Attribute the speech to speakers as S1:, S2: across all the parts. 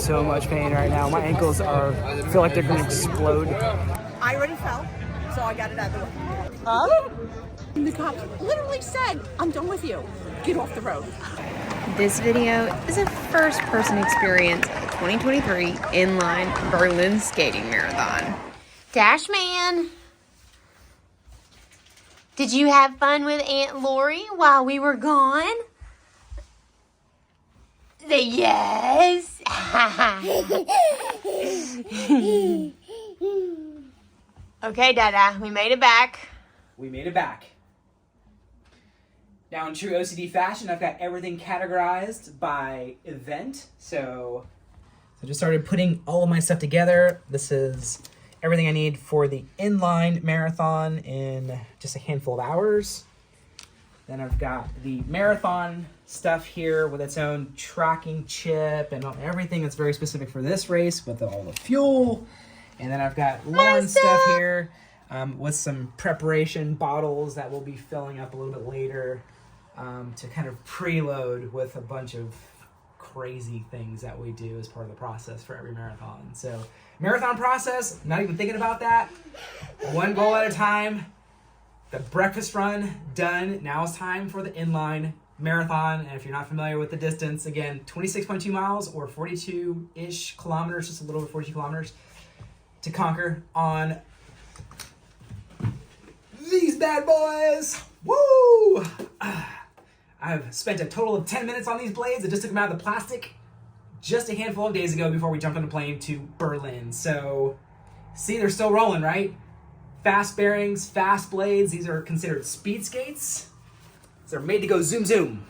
S1: so much pain right now. My ankles feel like they're gonna explode.
S2: I already fell, so I got it out of the way. Huh? The cop literally said, I'm done with you. Get off the road.
S3: This video is a first-person experience of the 2023 Inline Berlin Skating Marathon. Dashman, did you have fun with Aunt Lori while we were gone? Say yes. Okay, Dada, we made it back.
S1: We made it back. Now in true OCD fashion, I've got everything categorized by event. So I just started putting all of my stuff together. This is everything I need for the inline marathon in just a handful of hours. Then I've got the marathon stuff here with its own tracking chip and everything that's very specific for this race with all the fuel. And then I've got Lauren's stuff here with some preparation bottles that we'll be filling up a little bit later to kind of preload with a bunch of crazy things that we do as part of the process for every marathon. So marathon process, not even thinking about that. One goal at a time. The breakfast run done. Now it's time for the inline marathon. And if you're not familiar with the distance, again, 26.2 miles or 42-ish kilometers, just a little over 42 kilometers to conquer on these bad boys. Woo! I've spent a total of 10 minutes on these blades. I just took them out of the plastic just a handful of days ago before we jumped on a plane to Berlin. So, see, they're still rolling, right? Fast bearings, fast blades. These are considered speed skates. They're made to go zoom, zoom.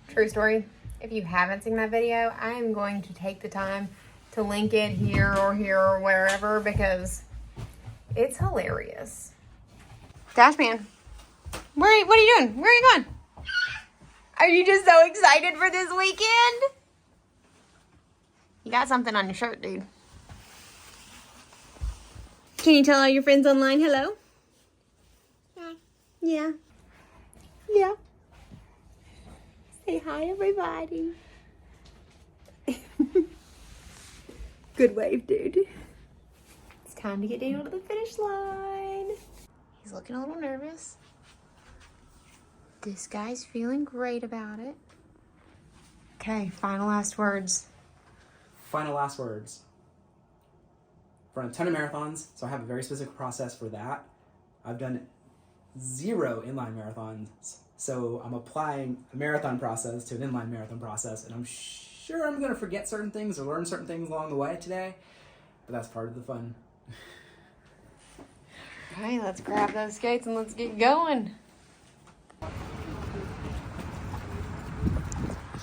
S3: True story. If you haven't seen that video, I am going to take the time to link it here or wherever because it's hilarious. Dashman, what are you doing? Where are you going? Are you just so excited for this weekend? You got something on your shirt, dude. Can you tell all your friends online hello? Yeah. Yeah. Say hi, everybody. Good wave, dude. It's time to get Daniel to the finish line. He's looking a little nervous. This guy's feeling great about it. Okay, final last words.
S1: Final last words. I've run a ton of marathons, so I have a very specific process for that. I've done 0 inline marathons, so I'm applying a marathon process to an inline marathon process, and I'm sure I'm going to forget certain things or learn certain things along the way today, but that's part of the fun.
S3: All right, let's grab those skates and let's get going.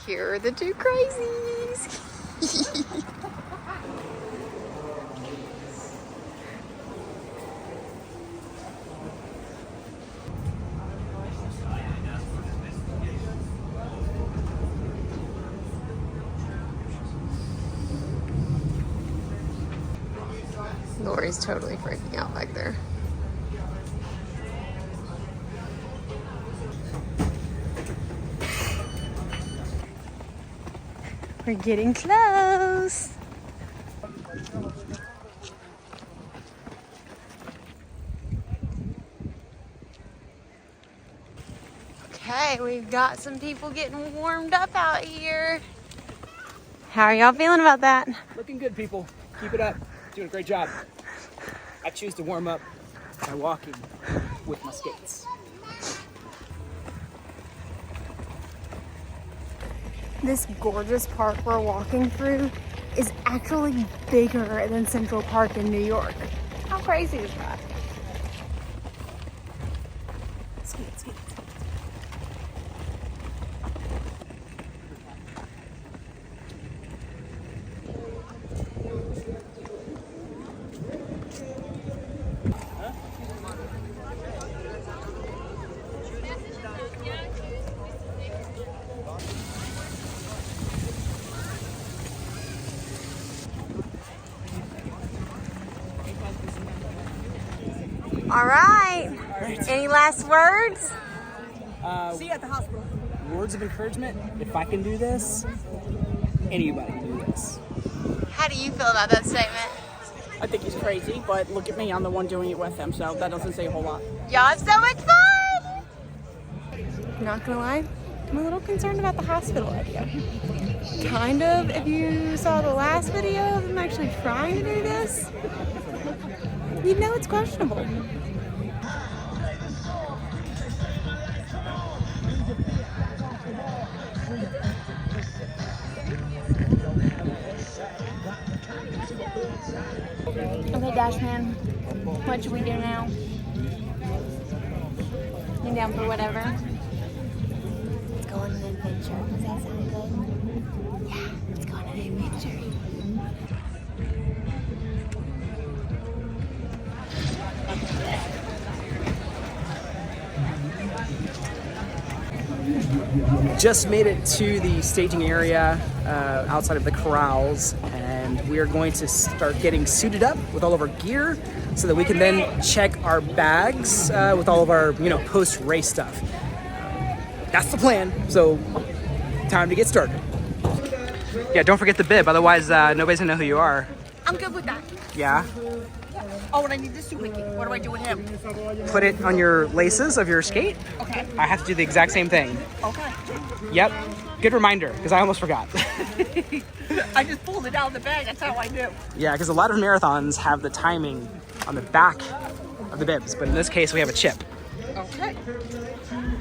S3: Here are the two crazies. Lori's totally freaking out back there. We're getting close. Okay, we've got some people getting warmed up out here. How are y'all feeling about that?
S1: Looking good, people. Keep it up. Doing a great job. I choose to warm up by walking with my skates.
S3: This gorgeous park we're walking through is actually bigger than Central Park in New York. How crazy is that?
S1: Skate, skate.
S3: All right. Any last words?
S2: See you at the hospital.
S1: Words of encouragement. If I can do this, anybody do this.
S3: How do you feel about that statement?
S2: I think he's crazy, but look at me, I'm the one doing it with him, so that doesn't say a whole lot.
S3: Y'all have so much fun! Not gonna lie, I'm a little concerned about the hospital idea. Kind of, if you saw the last video of them actually trying to do this, you'd know it's questionable. Okay, Dashman, what should we do now? You down for whatever? Let's go on an adventure. Does that sound good? Yeah, let's go on an adventure.
S1: Just made it to the staging area outside of the corrals, and we are going to start getting suited up with all of our gear so that we can then check our bags with all of our, post-race stuff. That's the plan, so time to get started. Yeah, don't forget the bib, otherwise nobody's gonna know who you are.
S2: I'm good with that.
S1: Yeah?
S2: Oh, and I need this Wiki. What do I do with him?
S1: Put it on your laces of your skate.
S2: Okay.
S1: I have to do the exact same thing.
S2: Okay.
S1: Yep. Good reminder, because I almost forgot.
S2: I just pulled it out of the bag. That's how I do.
S1: Yeah, because a lot of marathons have the timing on the back of the bibs, but in this case we have a chip.
S2: Okay.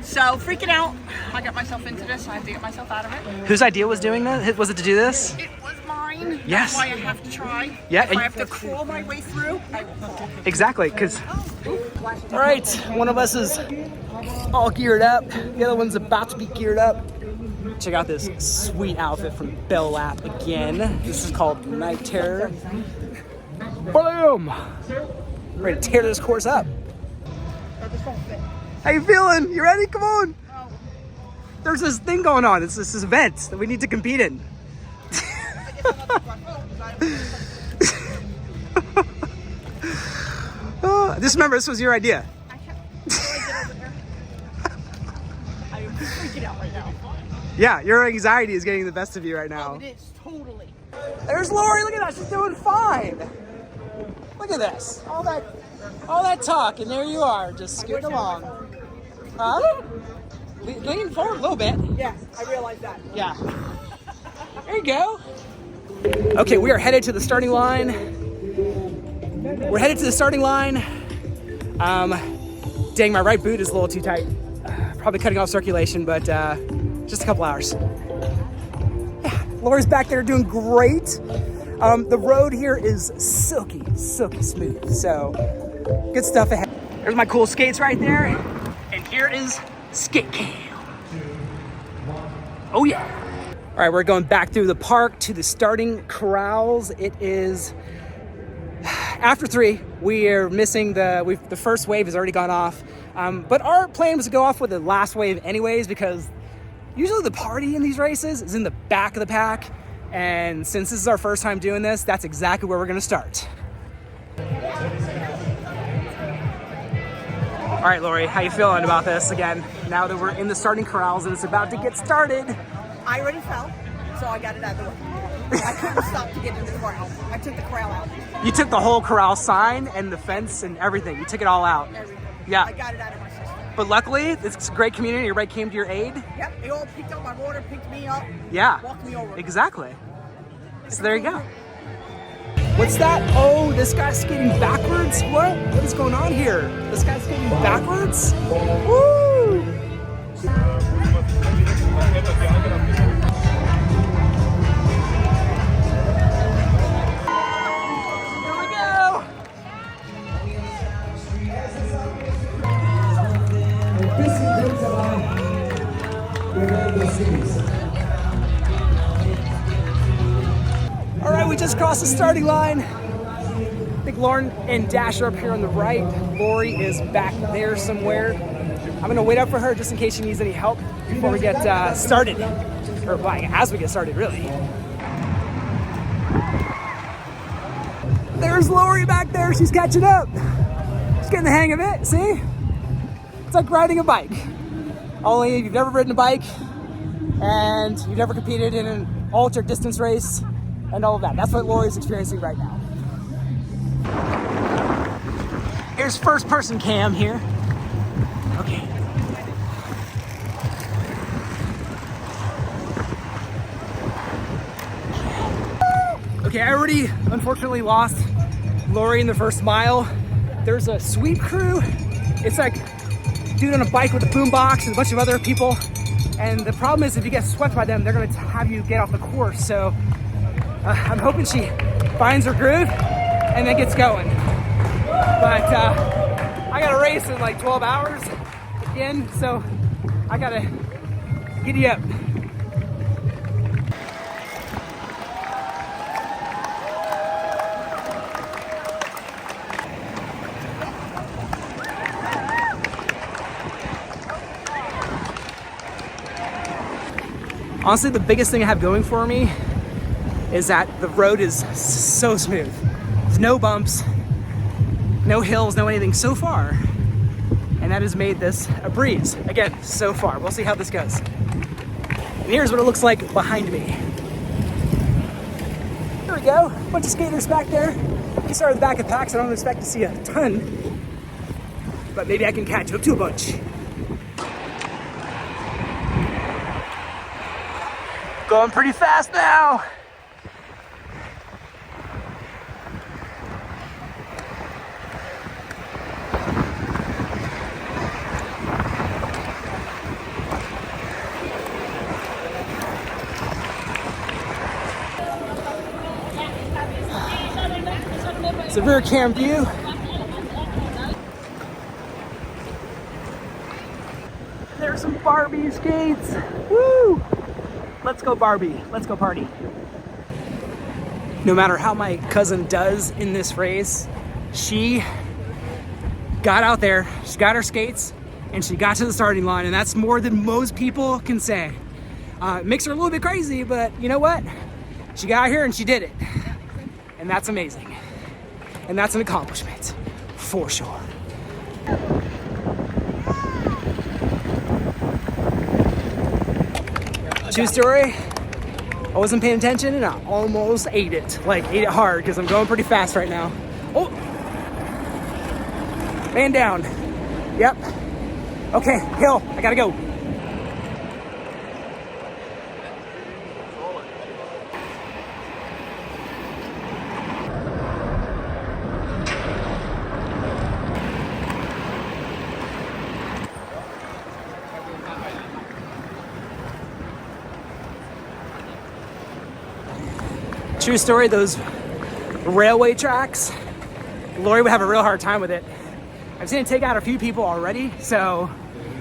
S2: So, freaking out. I got myself into this. I have to get myself out of it.
S1: Whose idea was doing this? Was it to do this?
S2: It was mine.
S1: Yes.
S2: That's why I have to try.
S1: Yeah,
S2: If
S1: and-
S2: I have to crawl my way through, I will fall.
S1: Exactly, because... All right, one of us is all geared up. The other one's about to be geared up. Check out this sweet outfit from Bell Lap again. This is called Night Terror. Boom! Ready to tear this course up. How you feeling? You ready? Come on. There's this thing going on. It's this event that we need to compete in. Just remember, this was your idea.
S2: I am freaking out right now.
S1: Yeah, your anxiety is getting the best of you right now.
S2: Oh, it is, totally.
S1: There's Lori. Look at that. She's doing fine. Look at this. All that talk, and there you are, just scooting along. Huh? Lean forward a little bit.
S2: Yeah, I realize that.
S1: Yeah. There you go. Okay, we are headed to the starting line. We're headed to the starting line. Dang, my right boot is a little too tight. Probably cutting off circulation, but just a couple hours. Yeah, Laura's back there doing great. The road here is silky smooth. So good stuff ahead. There's my cool skates right there. And here is Skate Cam. Oh yeah. All right, we're going back through the park to the starting corrals. It is after 3. We are missing the first wave has already gone off. But our plan was to go off with the last wave anyways, because usually the party in these races is in the back of the pack. And since this is our first time doing this, that's exactly where we're gonna start. All right, Lori, how you feeling about this again? Now that we're in the starting corrals and it's about to get started.
S2: I already fell, so I got it out of the way. I couldn't stop to get in the corral. I took the corral out.
S1: You took the whole corral sign and the fence and everything. You took it all out.
S2: Everything.
S1: Yeah.
S2: I got it out of my system.
S1: But luckily, it's a great community. Everybody came to your aid.
S2: Yep, they all picked up my water, picked me up,
S1: Yeah.
S2: walked me over.
S1: Exactly. So there you go. What's that? Oh, this guy's skating backwards? What is going on here? This guy's skating backwards? Woo! Here we go! All right, we just crossed the starting line. I think Lauren and Dash are up here on the right. Lori is back there somewhere. I'm gonna wait up for her just in case she needs any help before we get started. Or like, as we get started, really. There's Lori back there, she's catching up. She's getting the hang of it, see? It's like riding a bike. Only if you've never ridden a bike and you've never competed in ultra distance race and all of that. That's what Lori's experiencing right now. Here's first person cam here. Okay. Okay, I already unfortunately lost Lori in the first mile. There's a sweep crew. It's like a dude on a bike with a boombox and a bunch of other people. And the problem is if you get swept by them, they're gonna have you get off the course. So I'm hoping she finds her groove and then gets going. But I got a race in like 12 hours again, so I gotta giddy up. Honestly, the biggest thing I have going for me is that the road is so smooth. There's no bumps, no hills, no anything so far. And that has made this a breeze. Again, so far. We'll see how this goes. And here's what it looks like behind me. Here we go. A bunch of skaters back there. We started at the back of packs. I don't expect to see a ton, but maybe I can catch up to a bunch. Going pretty fast now. It's a rear cam view. There's some Barbie skates. Woo! Let's go Barbie, let's go party. No matter how my cousin does in this race, she got out there, she got her skates, and she got to the starting line, and that's more than most people can say. It makes her a little bit crazy, but you know what? She got here and she did it. And that's amazing. And that's an accomplishment, for sure. True story, I wasn't paying attention and I almost ate it. Like, ate it hard because I'm going pretty fast right now. Oh! Man down. Yep. Okay, hill, I gotta go. True story, those railway tracks, Lori would have a real hard time with it. I've seen it take out a few people already, so,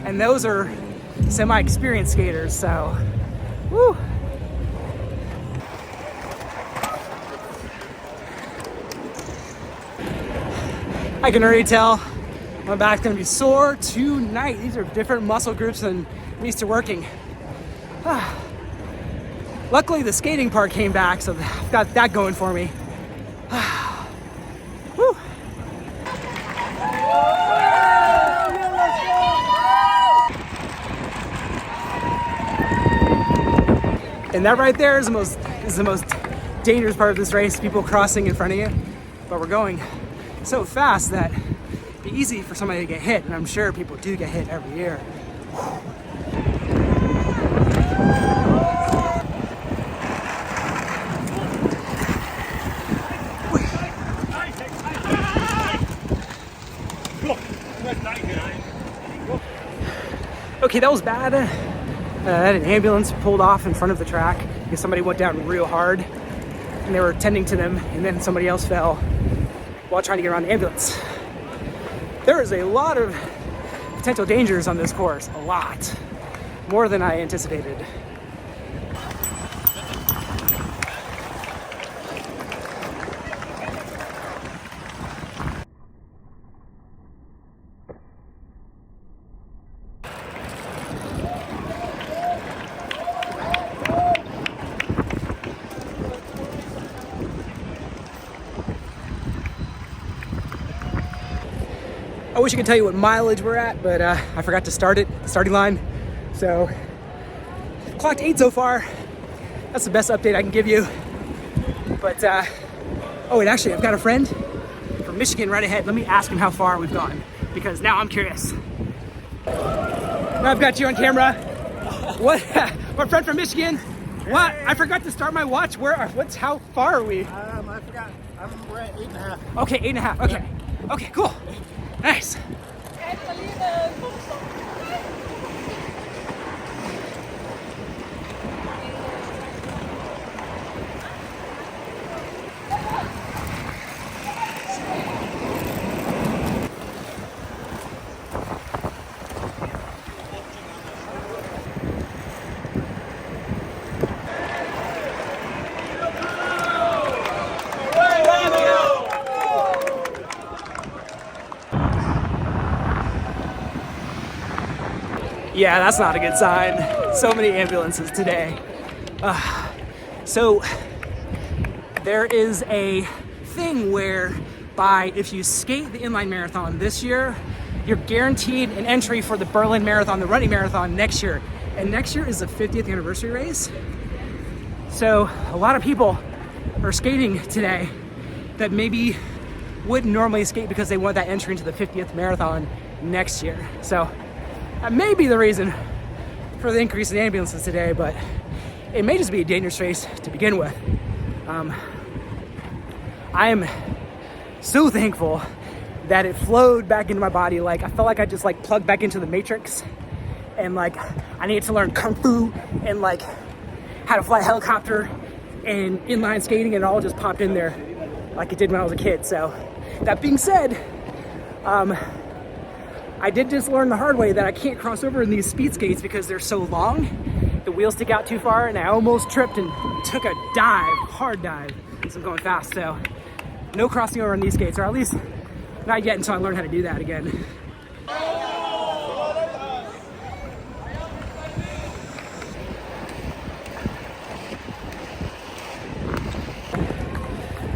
S1: and those are semi-experienced skaters, so, woo. I can already tell my back's gonna be sore tonight. These are different muscle groups than I'm used to working. Luckily, the skating part came back, so I've got that going for me. Woo. And that right there is the most dangerous part of this race, people crossing in front of you. But we're going so fast that it'd be easy for somebody to get hit, and I'm sure people do get hit every year. Okay, that was bad. I had an ambulance pulled off in front of the track because somebody went down real hard and they were tending to them, and then somebody else fell while trying to get around the ambulance. There is a lot of potential dangers on this course, a lot. More than I anticipated. I wish I could tell you what mileage we're at, but I forgot to start it, starting line. So, clocked 8 so far. That's the best update I can give you. But, oh, and actually, I've got a friend from Michigan right ahead. Let me ask him how far we've gone, because now I'm curious. Now I've got you on camera. What? My friend from Michigan. What? I forgot to start my watch. How far are we?
S4: I forgot. We're at 8.5.
S1: Okay, 8.5. Okay. Okay, cool. Nice. Yeah, that's not a good sign. So many ambulances today. So there is a thing whereby if you skate the inline marathon this year, you're guaranteed an entry for the Berlin Marathon, the running marathon next year. And next year is the 50th anniversary race. So a lot of people are skating today that maybe wouldn't normally skate because they want that entry into the 50th marathon next year. So that may be the reason for the increase in ambulances today, but it may just be a dangerous race to begin with. I am so thankful that it flowed back into my body. Like, I felt like I just plugged back into the Matrix, and I needed to learn Kung Fu and how to fly a helicopter and inline skating, and it all just popped in there like it did when I was a kid. So that being said, I did just learn the hard way that I can't cross over in these speed skates because they're so long. The wheels stick out too far, and I almost tripped and took a dive, hard dive, as I'm going fast. So no crossing over on these skates, or at least not yet until I learn how to do that again.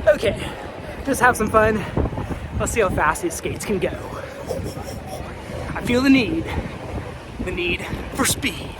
S1: Okay, just have some fun. Let's see how fast these skates can go. I feel the need for speed.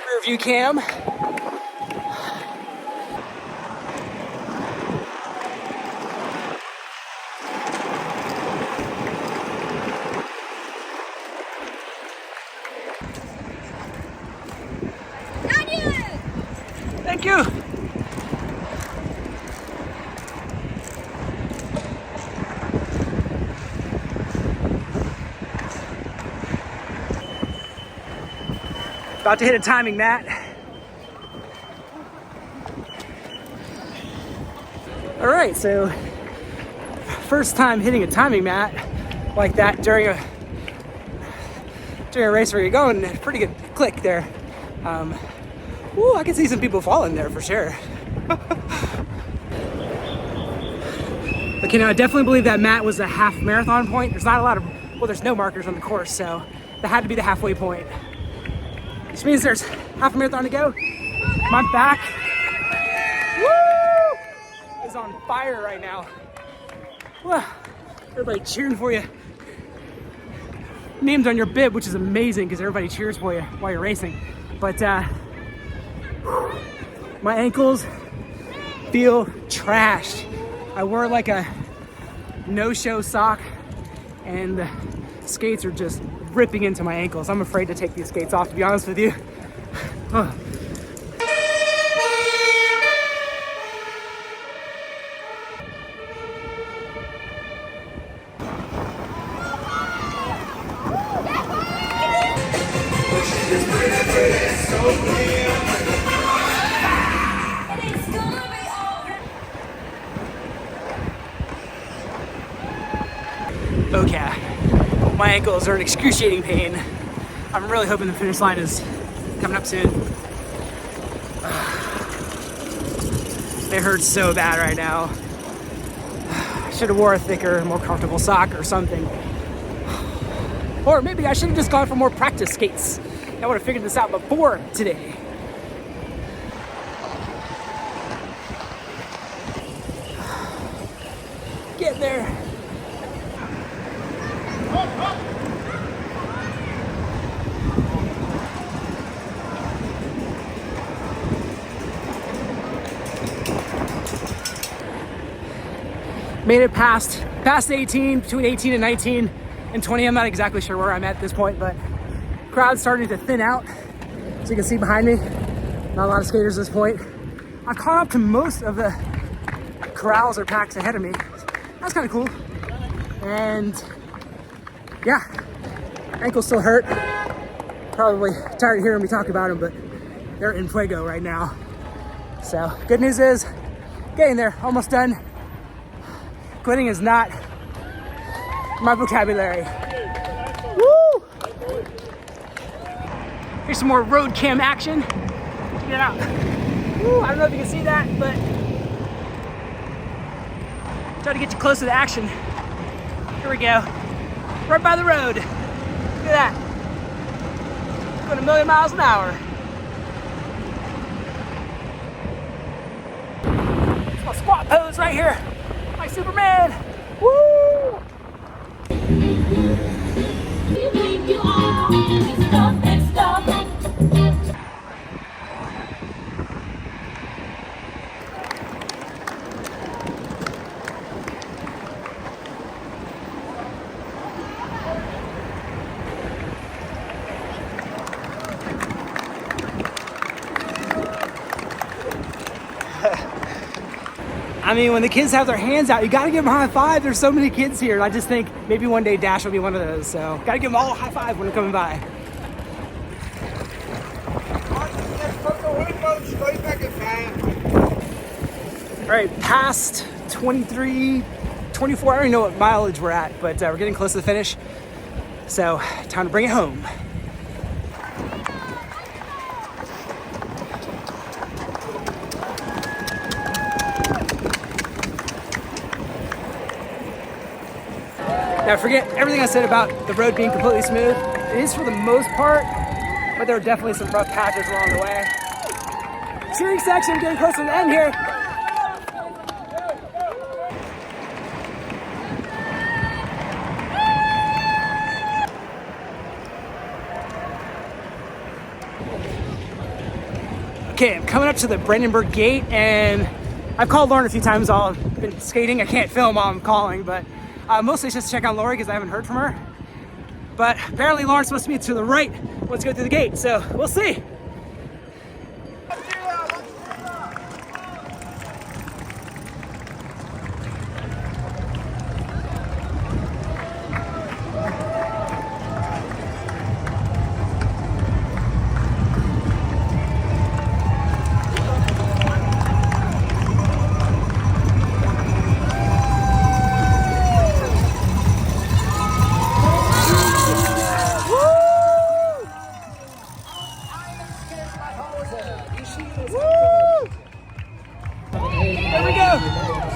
S1: Rear view cam. Thank you. About to hit a timing mat. All right, so first time hitting a timing mat like that during a race where you're going, pretty good click there. Ooh, I can see some people falling there for sure. Okay, now I definitely believe that mat was a half marathon point. There's not a lot of, well, there's no markers on the course, so that had to be the halfway point. Which means there's half a marathon to go. My back, woo, is on fire right now. Whoa. Everybody cheering for you. Named on your bib, which is amazing because everybody cheers for you while you're racing. But my ankles feel trashed. I wore like a no-show sock, and the skates are just ripping into my ankles. I'm afraid to take these skates off, to be honest with you. Okay, ankles are in excruciating pain. I'm really hoping the finish line is coming up soon. It hurts so bad right now. I should have wore a thicker, more comfortable sock or something. Or maybe I should have just gone for more practice skates. I would have figured this out before today. Get there. Made it past 18, between 18 and 19 and 20. I'm not exactly sure where I'm at this point, but crowd's starting to thin out. So you can see behind me, not a lot of skaters at this point. I've caught up to most of the corrals or packs ahead of me. That's kind of cool. And yeah, ankles still hurt. Probably tired of hearing me talk about them, but they're in fuego right now. So good news is, getting there, almost done. Quitting is not my vocabulary. Woo! Here's some more road cam action. Check it out. Woo, I don't know if you can see that, but try to get you close to the action. Here we go. Right by the road. Look at that. Going a million miles an hour. It's my squat pose right here. My Superman. Woo! You think you are and stuff. I mean, when the kids have their hands out, you gotta give them a high five. There's so many kids here. And I just think maybe one day Dash will be one of those. So gotta give them all a high five when they're coming by. All right, past 23, 24, I don't even know what mileage we're at, but we're getting close to the finish. So time to bring it home. Now forget everything I said about the road being completely smooth. It is for the most part, but there are definitely some rough patches along the way. Cheering section getting close to the end here. Okay, I'm coming up to the Brandenburg Gate, and I've called Lauren a few times while I've been skating. I can't film while I'm calling, but mostly it's just to check on Lori because I haven't heard from her. But apparently Lauren's supposed to be to the right once you go through the gate, so we'll see.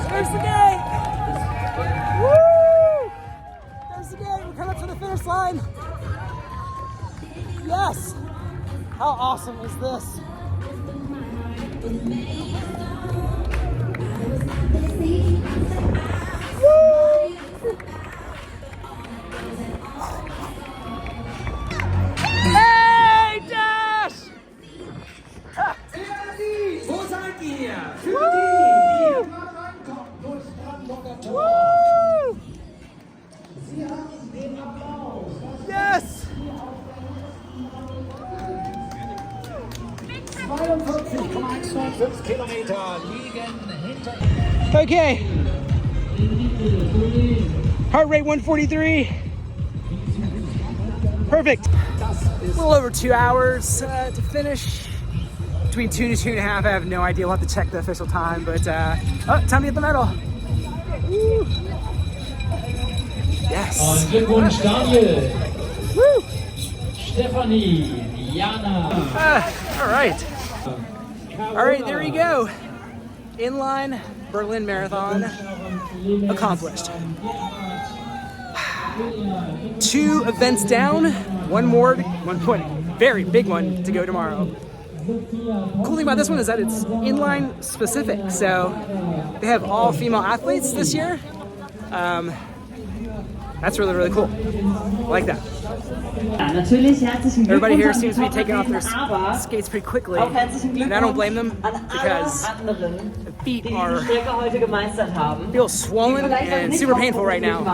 S1: There's the gate! Woo! There's the gate. We're coming up to the finish line. Yes! How awesome is this? Woo! Hey, Dash! Woo! Woo! Yes! Okay. Heart rate 143. Perfect. A little over 2 hours to finish. Between 2 to 2.5. I have no idea. We'll have to check the official time, but time to get the medal. Woo. Yes.
S5: Und Glückwunsch Daniel, Stefanie, Jana.
S1: All right, there you go. Inline Berlin Marathon accomplished. 2 events down, one very big one to go tomorrow. Cool thing about this one is that it's inline specific, so they have all female athletes this year. That's really, really cool. I like that. Everybody here seems to be taking off their skates pretty quickly, and I don't blame them because the feet feel swollen and super painful right now.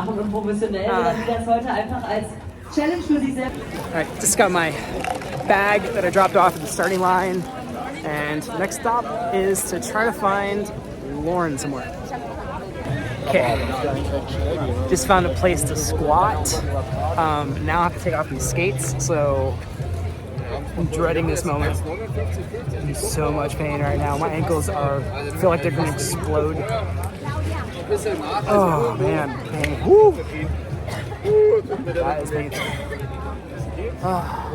S1: Alright, just got my bag that I dropped off at the starting line, and next stop is to try to find Lauren somewhere. Okay, just found a place to squat. Now I have to take off these skates, so I'm dreading this moment. I'm in so much pain right now. My ankles feel like they're gonna explode. Oh man, pain. Woo! That is painful.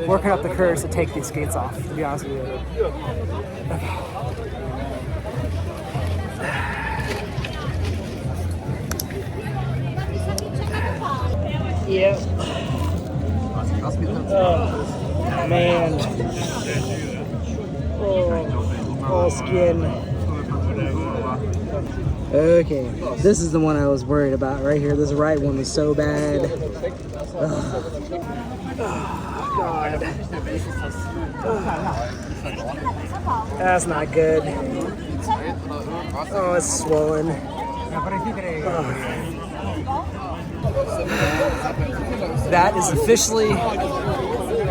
S1: Working up the courage to take these skates off, to be honest with you. Okay. Yep. Oh, man. Oh, all skin. Okay, this is the one I was worried about right here. This right one was so bad. Oh, God. That's not good. Oh, it's swollen. That is officially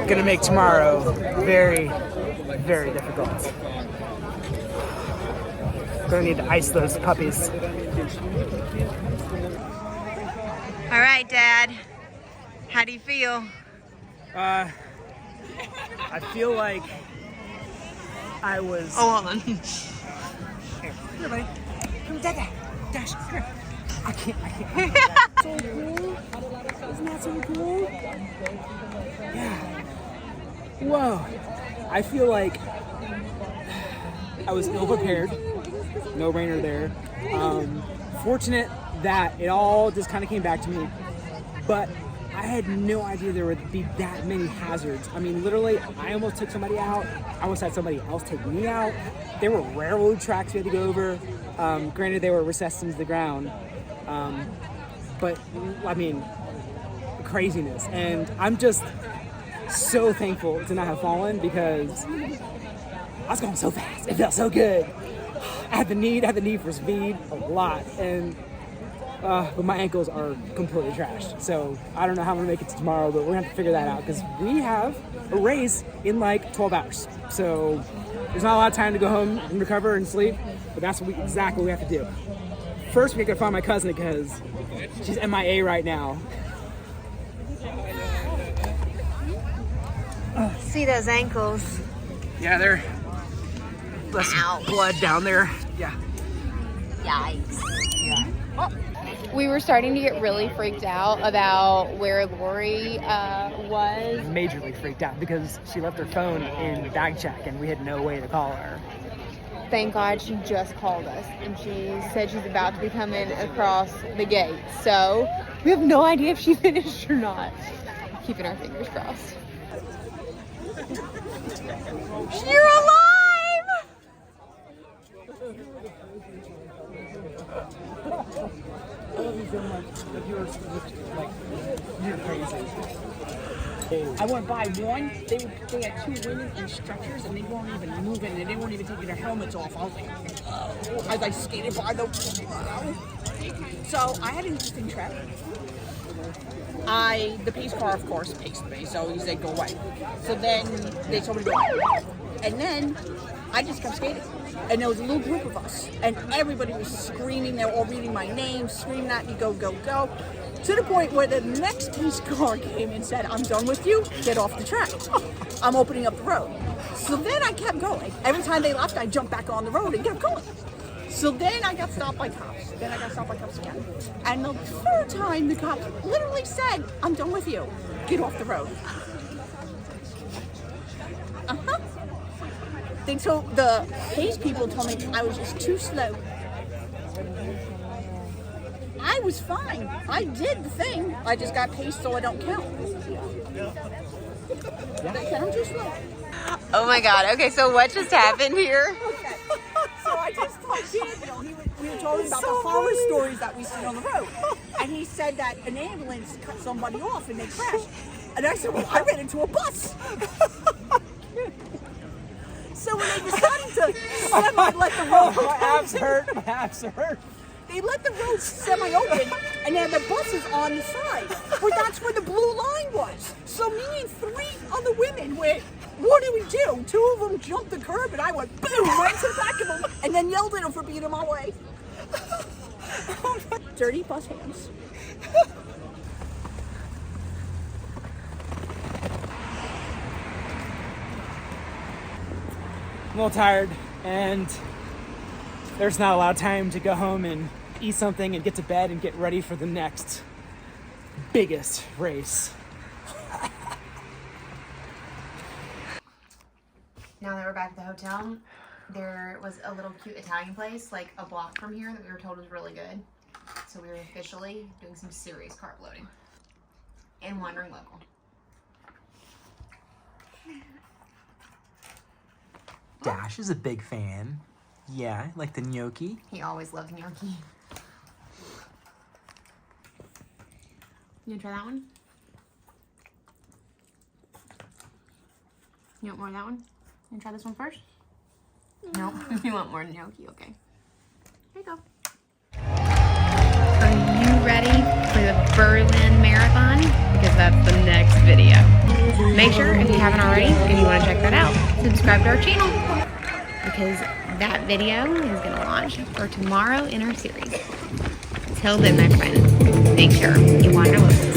S1: gonna make tomorrow very, very difficult. Gonna need to ice those puppies.
S2: All right, Dad. How do you feel?
S1: I feel like I was.
S2: Oh, hold on.
S1: Here, buddy. Come, Dad. Dash, come here. I can't. So cool. Isn't that so cool? Yeah. Whoa. I feel like I was ill prepared. No brainer there. Fortunate that it all just kind of came back to me. But I had no idea there would be that many hazards. I mean, literally, I almost took somebody out. I almost had somebody else take me out. There were railroad tracks we had to go over. Granted, they were recessed into the ground. But, I mean, craziness. And I'm just so thankful to not have fallen because I was going so fast. It felt so good. I had the need for speed a lot. And but my ankles are completely trashed. So I don't know how I'm gonna make it to tomorrow, but we're gonna have to figure that out because we have a race in like 12 hours. So there's not a lot of time to go home and recover and sleep, but that's exactly what we have to do. First, we gotta find my cousin because she's MIA right now.
S2: See those ankles?
S1: Yeah, there's blood down there. Yeah.
S2: Yikes.
S3: We were starting to get really freaked out about where Lori was.
S1: Majorly freaked out because she left her phone in the bag check and we had no way to call her.
S3: Thank God she just called us and she said she's about to be coming across the gate. So we have no idea if she finished or not. Keeping our fingers crossed.
S2: You're alive!
S1: I love you so much. Like you're crazy. I went by one. They had 2 women in stretchers and they weren't even moving and they weren't even taking their helmets off. I was like, oh, as I skated by them.
S2: So I had an interesting trip. The pace car, of course, paced me, so he said, go away. So then they told me to go away. And then I just kept skating. And there was a little group of us, and everybody was screaming. They were all reading my name, screaming at me, go, go, go. To the point where the next pace car came and said, I'm done with you, get off the track. I'm opening up the road. So then I kept going. Every time they left, I jumped back on the road and kept going. So then I got stopped by cops. Then I got stopped by cops again. And the third time, the cops literally said, I'm done with you. Get off the road. Uh-huh. So the pace people told me I was just too slow. I was fine. I did the thing. I just got paced so I don't count. They said I'm too slow.
S3: Oh my God. Okay, so what just happened here?
S2: Okay. So I just told Daniel, we were talking about the horror stories that we see on the road. And he said that an ambulance cut somebody off and they crashed. And I said, well, I ran into a bus. So when they decided to semi-let the road
S1: My abs hurt. My abs hurt.
S2: they let the road semi-open, and then the buses on the side. But that's where the blue line was. So me and 3 other women went, what do we do? 2 of them jumped the curb, and I went, boom, right to the back of them, and then yelled at them for being in my way. Dirty bus hands.
S1: I'm a little tired, and there's not a lot of time to go home and eat something and get to bed and get ready for the next biggest race.
S3: Now that we're back at the hotel, there was a little cute Italian place like a block from here that we were told was really good. So we were officially doing some serious carb loading and wandering local.
S1: Dash is a big fan. Yeah, like the gnocchi.
S3: He always loves gnocchi. You gonna try that one? You want more of that one? You gonna try this one first? No. You want more gnocchi? Okay. Here you go. Are you ready for the Berlin Marathon? Because that's the next video. Make sure, if you haven't already, if you want to check that out, subscribe to our channel. Because that video is going to launch for tomorrow in our series. Till then, my friends, make sure you wander local.